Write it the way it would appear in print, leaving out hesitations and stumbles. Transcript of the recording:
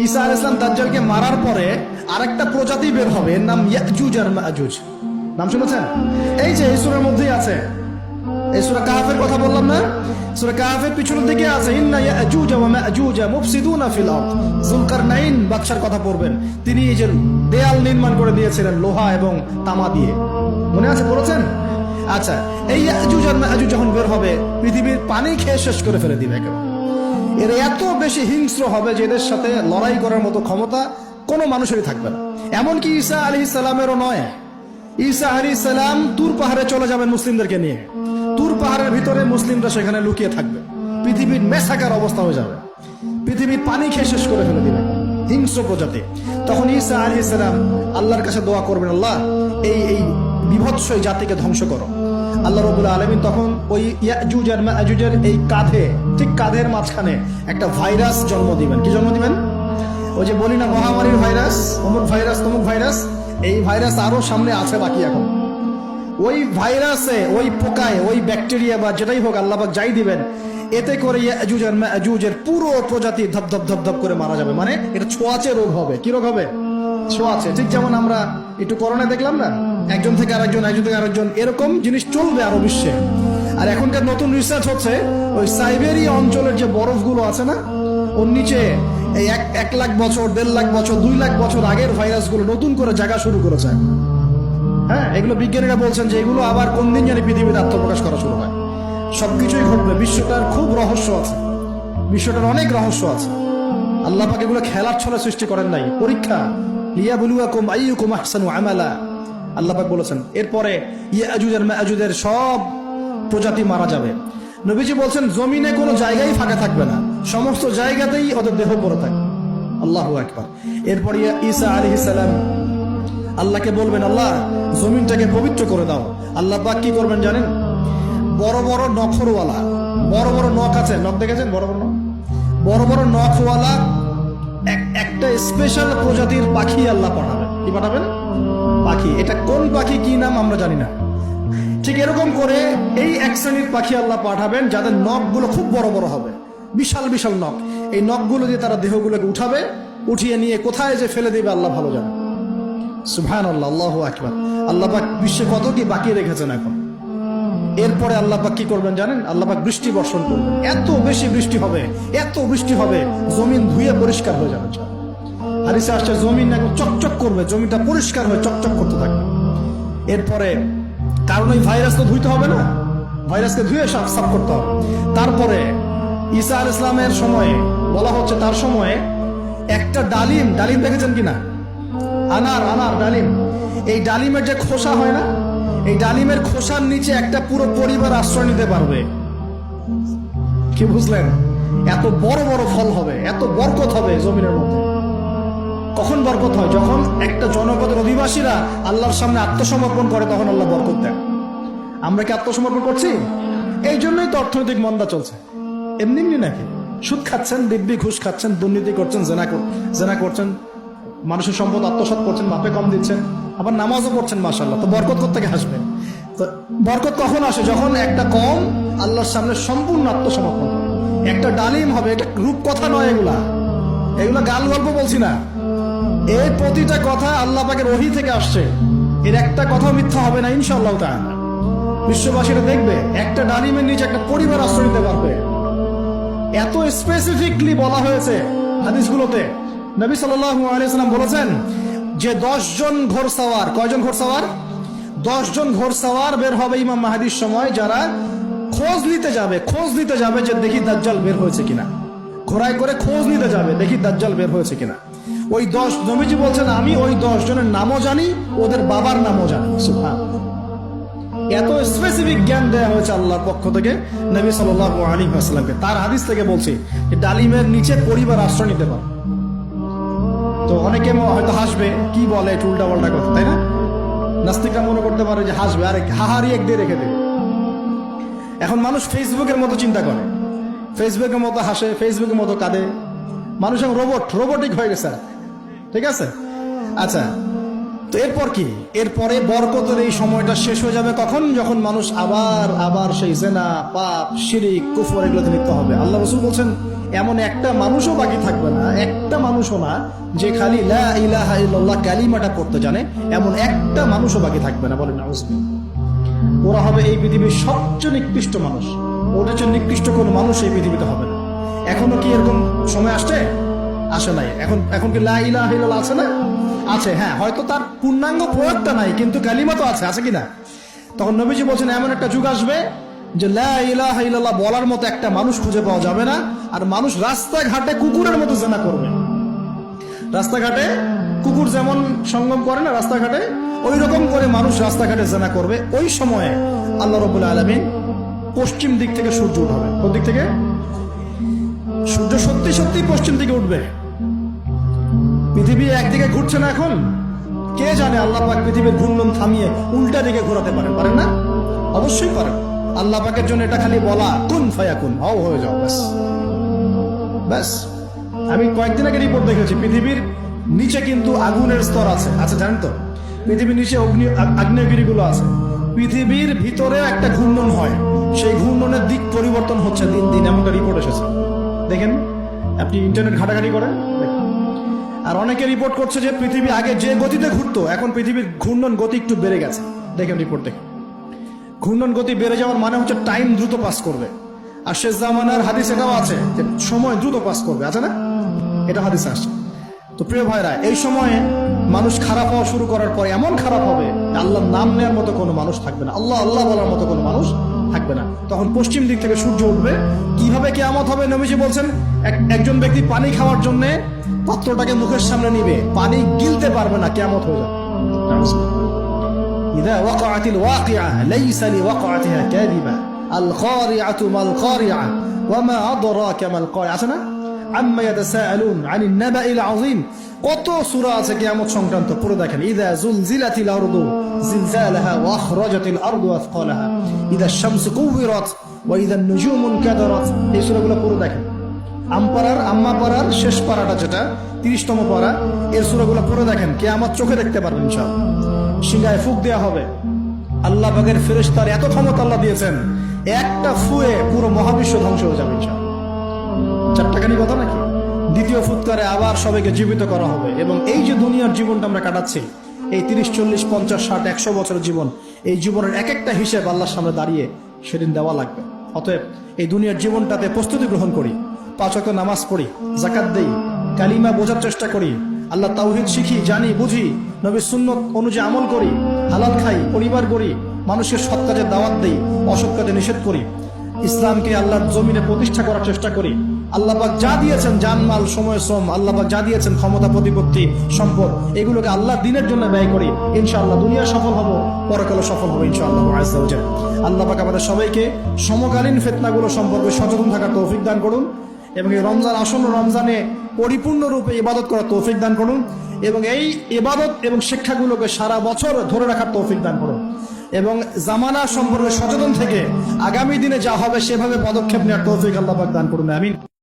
ঈসা আলাইহিস সালাম দাজ্জালকে মারার পরে আরেকটা প্রজাতি বের হবে, এর নাম ইয়াজুজ আর মাজুজ। নাম শুনেছেন? এই যে এই সূরার মধ্যেই আছে, এই সূরা কাহফের কথা বললাম না, সূরা কাহফের পিছনের দিকে আছে ইন্না ইয়াজুজ ওয়া মাজুজ মুফসিদুনা ফিল আরদ। যুলকারনাইন বাদশার কথা পড়বেন, তিনি এই যে দেয়াল নির্মাণ করে দিয়েছিলেন লোহা এবং তামা দিয়ে, মনে আছে পড়েছেন? আচ্ছা, এই ইয়াজুজ আর মাজুজ যখন বের হবে পৃথিবীর পানি খেয়ে শেষ করে ফেলে দিবে একেবারে। এরা এত বেশি হিংস্র হবে যে এদের সাথে লড়াই করার মতো ক্ষমতা কোনো মানুষেরই থাকবে না। এমনকি ঈসা আলাইহিস সালামেরও নয়। ঈসা আলাইহিস সালাম তুর পাহাড়ে চলে যাবেন মুসলিমদেরকে নিয়ে, তুর পাহাড়ের ভিতরে মুসলিমরা সেখানে লুকিয়ে থাকবে, পৃথিবীর মেসাকার অবস্থা হয়ে যাবে, পৃথিবীর পানি খেয়ে শেষ করে ফেলে দিবে হিংস্র প্রজাতি। তখন ঈসা আলাইহিস সালাম আল্লাহর কাছে দোয়া করবেন, আল্লাহ এই বিভৎস এই জাতিকে ধ্বংস করো। আল্লাহ রাব্বুল আলামিন তখন ওই ইয়াজুজ আর মাজুজের এই কাঁধে, ঠিক কাঁধের মাঝখানে একটা ভাইরাস জন্ম দিবেন। কি জন্ম দিবেন? ওই যে বলি না মহামারীর ভাইরাস, অমুক ভাইরাস তমুক ভাইরাস, এই ভাইরাস আরো সামনে আছে বাকি এখন। ওই ভাইরাসে, ওই পোকায়, ওই ব্যাকটেরিয়া বা যেটাই হোক আল্লাহ পাক যাই দিবেন, এতে করে ইয়াজুজ আর মাজুজের পুরো প্রজাতি ধপ ধপ ধপ ধপ করে মারা যাবে। মানে এটা ছোঁয়াচে রোগ হবে। কি রোগ হবে? ছোঁয়াচে। ঠিক যেমন আমরা একটু করোনা দেখলাম না, একজন থেকে আরেকজন, একজন থেকে আরেকজন, এরকম জিনিস চলবে আরো বিশ্বে। আর এখনকার নতুন রিসার্চ হচ্ছে ওই সাইবেরিয়া অঞ্চলের যে বরফগুলো আছে না, ওর নিচে এই 1 লাখ বছর, 1.5 লাখ বছর, 2 লাখ বছর আগের ভাইরাসগুলো নতুন করে জায়গা শুরু করেছে। হ্যাঁ, এগুলো বিজ্ঞানীরা বলছেন যে এগুলো আবার কোন দিন জানি পৃথিবীতে আত্মপ্রকাশ করা শুরু হয়। সবকিছুই ঘটবে। বিশ্বটার খুব রহস্য আছে, বিশ্বটার অনেক রহস্য আছে। আল্লাহ পাক এগুলো খেলার ছলে সৃষ্টি করেন নাই, পরীক্ষা। লিয়াবলুয়াকুম আইয়ুকুম আহসানু আমালা, আল্লাহ পাক বলেছেন। এরপরে ইয়াজুজ আর মাজুজের সব প্রজাতি মারা যাবে। নবীজি বলছেন জমিনে কোনো জায়গায় ফাঁকা থাকবে না, সমস্ত জায়গাতেই ওদের দেহ পড়ে থাকবে। আল্লাহু আকবার। এরপর ঈসা আলাইহিস সালাম আল্লাহকে বলবেন, আল্লাহ জমিনটাকে পবিত্র করে দাও। আল্লাহ পাক কি করবেন জানেন? বড় বড় নখরওয়ালা, বড় বড় নখ আছে, নখ দেখেছেন? বড় বড় নখ, বড় বড় নখওয়ালা একটা স্পেশাল প্রজাতির পাখি আল্লাহ পাঠাবেন। কি পাঠাবেন? পাখি। এটা কোন পাখি, কি নাম আমরা জানি না। ঠিক এরকম করে এই এক শ্রেণীর পাখি আল্লাহ পাঠাবেন যাদের নখগুলো খুব বড় বড় হবে, বিশাল বিশাল নখ। এই নখগুলো দিয়ে তারা দেহগুলোকে উঠাবে, উঠিয়ে নিয়ে কোথায় যে ফেলে দেবে আল্লাহ ভালো জানে। সুবহানাল্লাহ, আল্লাহু আকবার। আল্লাহ পাক বিশ্বে কত কি বাকি রেখেছেন এখন। এরপরে আল্লাহ পাক কি করবেন জানেন? আল্লাহ পাক বৃষ্টি বর্ষণ করবেন। এত বেশি বৃষ্টি হবে, এত বৃষ্টি হবে, জমিন ধুয়ে পরিষ্কার হয়ে যাবে। হাদিসে আসছে জমিন একদম চকচক করবে, জমিটা পরিষ্কার হয়ে চকচক করতে থাকবে। এরপরে কারণ ওই ভাইরাস তো ধুইতে হবে না, ভাইরাসকে ধুয়ে সাফ করতে হবে। তারপরে ঈসা আলাইহিস সালামের সময়ে বলা হচ্ছে, তার সময়ে একটা ডালিম, ডালিম দেখেছেন কিনা? আনার ডালিম, এই ডালিমের যে খোসা হয় না, এই ডালিমের খোসার নিচে একটা পুরো পরিবার আশ্রয় নিতে পারবে। কি বুঝলেন? এত বড় বড় ফল হবে, এত বরকত হবে জমিনের মধ্যে। কখন বরকত হয়? যখন একটা জনপদের অধিবাসীরা আল্লাহর সামনে আত্মসমর্পণ করে, তখন আল্লাহ বরকত দেন। আমরা কি আত্মসমর্পণ করছি? এই জন্যই তো অর্থনৈতিক মন্দা চলছে। এমনি এমনি নাকি? সুদ খাচ্ছেন, দিব্যি ঘুষ খাচ্ছেন, দুর্নীতি করছেন, জেনা করছেন, মানুষের সম্পদ আত্মসাৎ করছেন, মাপে কম দিচ্ছেন, আবার নামাজও পড়ছেন, মাশাআল্লাহ। তো বরকত কোত্থেকে আসবে? তো বরকত কখন আসে? যখন একটা কম আল্লাহর সামনে সম্পূর্ণ আত্মসমর্পণ করে। একটা ডালিম হবে, এটা রূপকথা নয়, এগুলা গাল গল্প বলছি না। এই প্রতিটা কথা আল্লাহ পাকের ওহী থেকে আসছে, এর একটা কথাও মিথ্যা হবে না ইনশাআল্লাহ তাআলা। বিশ্ববাসীরা দেখবে একটা ডালিমের নিচে একটা পরিবার আশ্রয় নিতে পারবে। এত স্পেসিফিকলি বলা হয়েছে হাদিসগুলোতে। নবী সাল্লাল্লাহু আলাইহি ওয়াসাল্লাম বলেছেন যে 10 জন ঘোড়সওয়ার, কয়জন ঘোড়সওয়ার? 10 জন ঘোড়সওয়ার বের হবে ইমাম মাহদীর সময়, যারা খোঁজ নিতে যাবে যে দেখি দাজ্জাল বের হয়েছে কিনা। ঘোড়ায় করে খোঁজ নিতে যাবে, দেখি দাজ্জাল বের হয়েছে কিনা। ওই 10, নবীজি বলছেন আমি ওই 10 জনের নামও জানি, ওদের বাবার নামও জানি। সুবহানাল্লাহ। এত স্পেসিফিক জ্ঞান দেওয়া হয়েছে আল্লাহর পক্ষ থেকে নবী সাল্লাল্লাহু আলাইহি ওয়াসাল্লামকে। তার হাদিস থেকে বলছি যে ডালিমের নিচে পরিবার আশ্রয় নিতে পারে। তো অনেকে হয়তো হাসবে, কি বলে একটু উল্টা পাল্টা কথা, তাই না? নাস্তিকরা মনে করতে পারে যে হাসবে, আরে হাহারি এক দিয়ে রেখে দেবে। এখন মানুষ ফেসবুকের মতো চিন্তা করে, ফেসবুকের মতো হাসে, ফেসবুকের মতো কাঁদে। মানুষ এখন রোবটিক হয়ে গেছে। ঠিক আছে? আচ্ছা, তো এরপর কি? এরপরে বরকতের এই সময়টা শেষ হয়ে যাবে কখন? যখন মানুষ আবার সেই জিনা, পাপ, শিরিক, কুফর এগুলোতে লিপ্ত হবে। আল্লাহ রাসূল বলছেন এমন একটা মানুষও বাকি থাকবে না, একটা মানুষও না যে খালি লা ইলাহা ইল্লাল্লাহ কালিমাটা পড়তে জানে, এমন একটা মানুষও বাকি থাকবে না। বলেন নাউজুবিল্লাহ। ওরা হবে এই পৃথিবীর সবচেয়ে নিকৃষ্ট মানুষ, ওদের চেয়ে নিকৃষ্ট কোনো মানুষ এই পৃথিবীতে হবে না। এখনো কি এরকম সময় আসছে? আসে নাই। এখন কি লা ইলাহা ইল্লাল্লাহ আছে না? আছে, হ্যাঁ, হয়তো তার পূর্ণাঙ্গ প্রয়োগটা নাই, কিন্তু কালিমা তো আছে কিনা? তখন নবীজি বলছেন এমন একটা যুগ আসবে যে লা ইলাহা ইল্লাল্লাহ বলার মতো একটা মানুষ খুঁজে পাওয়া যাবে না, আর মানুষ রাস্তাঘাটে কুকুরের মতো জেনা করবে। রাস্তাঘাটে কুকুর যেমন সঙ্গম করে না রাস্তাঘাটে, ওই রকম করে মানুষ রাস্তাঘাটে জেনা করবে। ওই সময়ে আল্লাহ রাব্বুল আলামিন পশ্চিম দিক থেকে সূর্য উঠাবে। কোন দিক থেকে? সূর্য সত্যি সত্যি পশ্চিম দিকে উঠবে। পৃথিবী একদিকে ঘুরছে না এখন, কে জানে আল্লাহ পাক পৃথিবীর ঘূর্ণন থামিয়ে উল্টা দিকে ঘোরাতে পারেন না? অবশ্যই পারেন। আল্লাহ পাকের জন্য এটা খালি বলা, কুন ফায়াকুন, হও হয়ে যাও, ব্যাস ব্যাস। আমি কয়েকদিন আগে রিপোর্ট দেখেছি, পৃথিবীর নিচে কিন্তু আগুনের স্তর আছে, জানেন তো? পৃথিবীর নিচে আগ্নেয়গিরিগুলো আছে। পৃথিবীর ভিতরে একটা ঘূর্ণন হয়, সেই ঘূর্ণনের দিক পরিবর্তন হচ্ছে দিন দিন, এমনটা রিপোর্ট এসেছে। দেখেন, আপনি ইন্টারনেট ঘাটাঘাটি করেন, দেখেন। আর অনেকে রিপোর্ট করছে যে পৃথিবী আগে যে গতিতে ঘুরতো, এখন পৃথিবীর ঘূর্ণন গতি একটু বেড়ে গেছে। দেখেন রিপোর্ট, দেখেন। ঘূর্ণন গতি বেড়ে যাওয়ার মানে হচ্ছে টাইম দ্রুত পাস করবে। আর শেষ জামানার হাদিস এটাও আছে যে সময় দ্রুত পাস করবে, আছে না? এটা হাদিস আসছে। তো প্রিয় ভাইরা, এই সময়ে মানুষ খারাপ হওয়া শুরু করার পরে এমন খারাপ হবে, আল্লাহর নাম নেওয়ার মতো কোনো মানুষ থাকবে না, আল্লাহ আল্লাহ বলার মতো কোনো মানুষ থাকবে না। তখন পশ্চিম দিক থেকে সূর্য উঠবে। কিভাবে কিয়ামত হবে? নবীজি বলছেন, একজন ব্যক্তি পানি খাওয়ার জন্য পাত্রটাকে মুখের সামনে নিবে, পানি গিলতে পারবে না, কিয়ামত হয়ে যাবে। ইযা ওয়াকাআতিল ওয়াকিআ লাইসা লিওয়াকাআতিহা কাযিবা আল কারিআতু মাল কারিআ ওয়া মা আদরাকা মাল কারিআ। আছে না? আম্মা ইয়াতাসাআলুন আনিন নাবাইল আযীম। কত সূরা আছে কিয়ামত সংক্রান্ত, পড়ে দেখেন। ইযা যুলজিলাতিল আরদু জিলজালাহা ওয়া আখরাজাতিল আরদু আথকালাহা ইযা আশ-শামসু কুওয়িরাত ওয়া ইযা আন-নুজুমু ইনকাদারাত। এই সূরাগুলো পড়ে দেখেন। আম্মা পারার শেষ পারাটা, যেটা 30তম পারা, এর সূরাগুলো পড়ে দেখেন। কিয়ামত চোখে দেখতে পারবেন ইনশাআল্লাহ। সিংহায় ফুঁক দেওয়া হবে। আল্লাহ পাকের ফেরেশতার এত ক্ষমতা আল্লাহ দিয়েছেন, একটা ফুয়ে পুরো মহাবিশ্ব ধ্বংস হয়ে যাবে ইনশাআল্লাহ। চারটাখানি কথা নাকি? দ্বিতীয় ফুৎকারে আবার সবাইকে জীবিত করা হবে। এবং এই যে দুনিয়ার জীবনটা আমরা কাটাচ্ছি, এই 30, 40, 50, 60, 100 বছরের জীবন, এই জীবনের এক একটা হিসেব আল্লাহর সামনে দাঁড়িয়ে সেদিন দেওয়া লাগবে। অতএব এই দুনিয়ার জীবনটাতে প্রস্তুতি গ্রহণ করি, 5 ওয়াক্ত নামাজ পড়ি, যাকাত দেই, কালিমা বোঝার চেষ্টা করি, আল্লাহ তাওহীদ শিখি, জানি, বুঝি, নবীর সুন্নত অনুযায়ী আমল করি, হালাল খাই, পরিবার গড়ি, মানুষের সৎ কাজে দাওয়াত দেই, অসৎ কাজে নিষেধ করি, ইসলামকে আল্লাহর জমিনে প্রতিষ্ঠা করার চেষ্টা করি। আল্লাহ পাক যা দিয়েছেন, জানমাল, সময়, শ্রম, আল্লাহ পাক যা দিয়েছেন, ক্ষমতা, প্রতিপত্তি, সম্পদ, এগুলোকে আল্লাহ দিনের জন্য ব্যয় করি। ইনশাআল্লাহ দুনিয়া সফল হব, পরকালে সফল হব ইনশাআল্লাহ আযজা ওয়া জাল। আল্লাহ পাক আমাদের সবাইকে সমকালীন ফিতনাগুলো সম্পর্কে সচেতন থাকার তৌফিক দান করুন, এবং এই রমজান, আসন্ন রমজানে পরিপূর্ণরূপে ইবাদত করার তৌফিক দান করুন, এবং এই ইবাদত এবং শিক্ষাগুলোকে সারা বছর ধরে রাখার তৌফিক দান করুন, এবং জামানা সম্পর্কে সচেতন থেকে আগামী দিনে যা হবে সেভাবে পদক্ষেপ নেওয়ার তৌফিক আল্লাহ পাক দান করুন। আমিন।